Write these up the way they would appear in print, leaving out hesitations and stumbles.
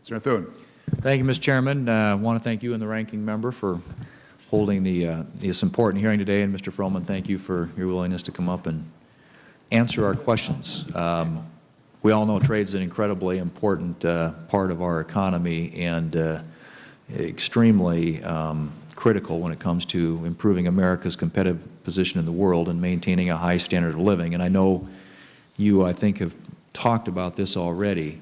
Senator Thune. Thank you, Mr. Chairman. I want to thank you and the ranking member for holding this important hearing today. And Mr. Froman, thank you for your willingness to come up and answer our questions. We all know trade is an incredibly important part of our economy and extremely critical when it comes to improving America's competitive position in the world and maintaining a high standard of living. And I know you, I think, have talked about this already.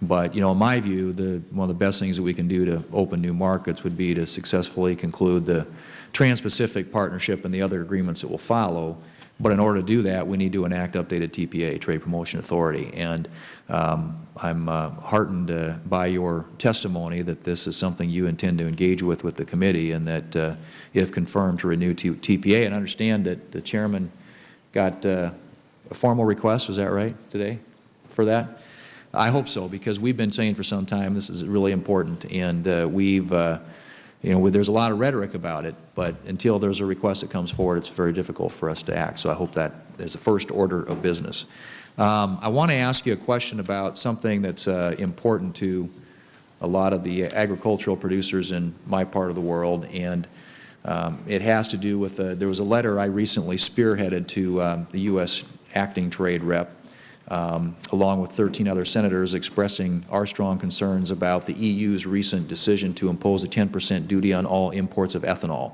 But, in my view, one of the best things that we can do to open new markets would be to successfully conclude the Trans-Pacific Partnership and the other agreements that will follow. But in order to do that, we need to enact updated TPA, Trade Promotion Authority. And I'm heartened by your testimony that this is something you intend to engage with the committee, and that if confirmed, to renew TPA. And I understand that the chairman got a formal request, was that right, today, for that? I hope so, because we've been saying for some time this is really important, and there's a lot of rhetoric about it, but until there's a request that comes forward, it's very difficult for us to act. So I hope that is a first order of business. I want to ask you a question about something that's important to a lot of the agricultural producers in my part of the world, and it has to do with there was a letter I recently spearheaded to the U.S. acting trade rep, along with 13 other senators, expressing our strong concerns about the EU's recent decision to impose a 10% duty on all imports of ethanol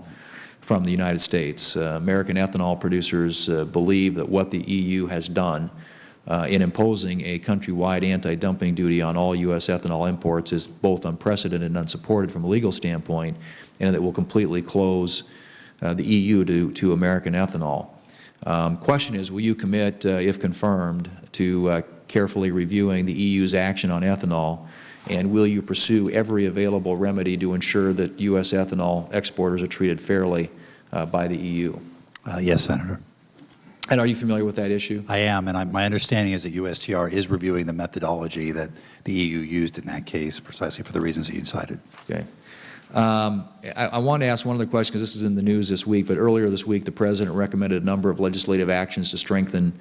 from the United States. American ethanol producers believe that what the EU has done in imposing a countrywide anti-dumping duty on all U.S. ethanol imports is both unprecedented and unsupported from a legal standpoint, and that will completely close the EU to American ethanol. Question is, will you commit, if confirmed, to carefully reviewing the EU's action on ethanol, and will you pursue every available remedy to ensure that U.S. ethanol exporters are treated fairly by the EU? Yes, Senator. And are you familiar with that issue? I am, and my understanding is that USTR is reviewing the methodology that the EU used in that case, precisely for the reasons that you cited. Okay. I want to ask one other question, because this is in the news this week, but earlier this week the President recommended a number of legislative actions to strengthen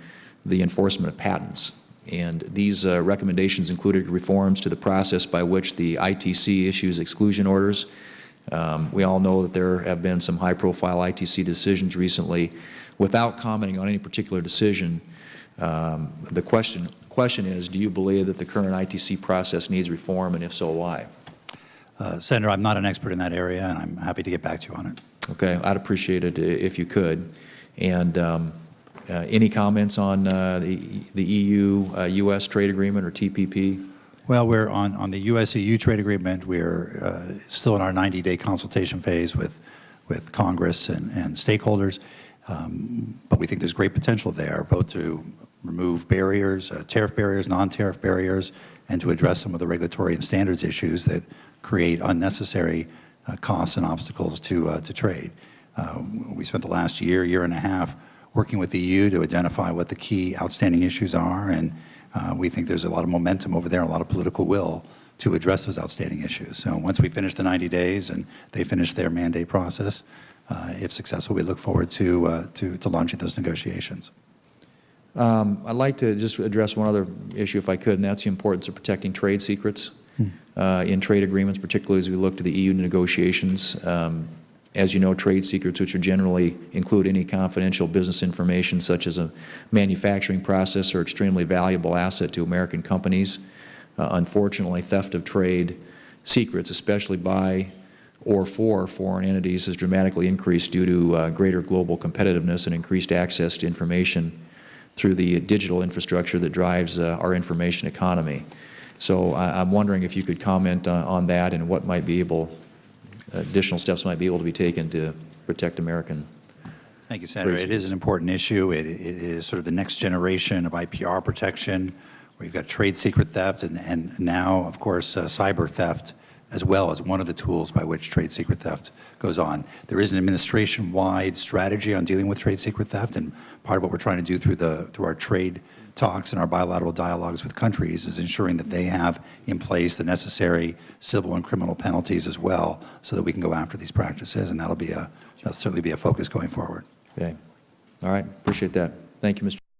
the enforcement of patents. And these recommendations included reforms to the process by which the ITC issues exclusion orders. We all know that there have been some high-profile ITC decisions recently. Without commenting on any particular decision, the question is, do you believe that the current ITC process needs reform, and if so, why? Senator, I'm not an expert in that area, and I'm happy to get back to you on it. Okay, I'd appreciate it if you could. And any comments on the EU-U.S. trade agreement, or TPP? Well, we're on the U.S.-EU trade agreement. We're still in our 90-day consultation phase with Congress and stakeholders, but we think there's great potential there, both to remove barriers, tariff barriers, non-tariff barriers, and to address some of the regulatory and standards issues that create unnecessary costs and obstacles to trade. We spent the last year and a half working with the EU to identify what the key outstanding issues are, and we think there's a lot of momentum over there, a lot of political will to address those outstanding issues. So once we finish the 90 days and they finish their mandate process, if successful, we look forward to launching those negotiations. I'd like to just address one other issue, if I could, and that's the importance of protecting trade secrets in trade agreements, particularly as we look to the EU negotiations. As you know, trade secrets, which are generally include any confidential business information such as a manufacturing process, are extremely valuable asset to American companies. Unfortunately, theft of trade secrets, especially by or for foreign entities, has dramatically increased due to greater global competitiveness and increased access to information through the digital infrastructure that drives our information economy. So I'm wondering if you could comment on that, and what might be additional steps might be able to be taken to protect American. Thank you, Senator. It is an important issue. It is sort of the next generation of IPR protection, where you've got trade secret theft and now, of course, cyber theft as well as one of the tools by which trade secret theft goes on. There is an administration-wide strategy on dealing with trade secret theft, and part of what we're trying to do through our trade talks and our bilateral dialogues with countries is ensuring that they have in place the necessary civil and criminal penalties as well, so that we can go after these practices, and that'll certainly be a focus going forward. Okay. All right. Appreciate that. Thank you, Mr.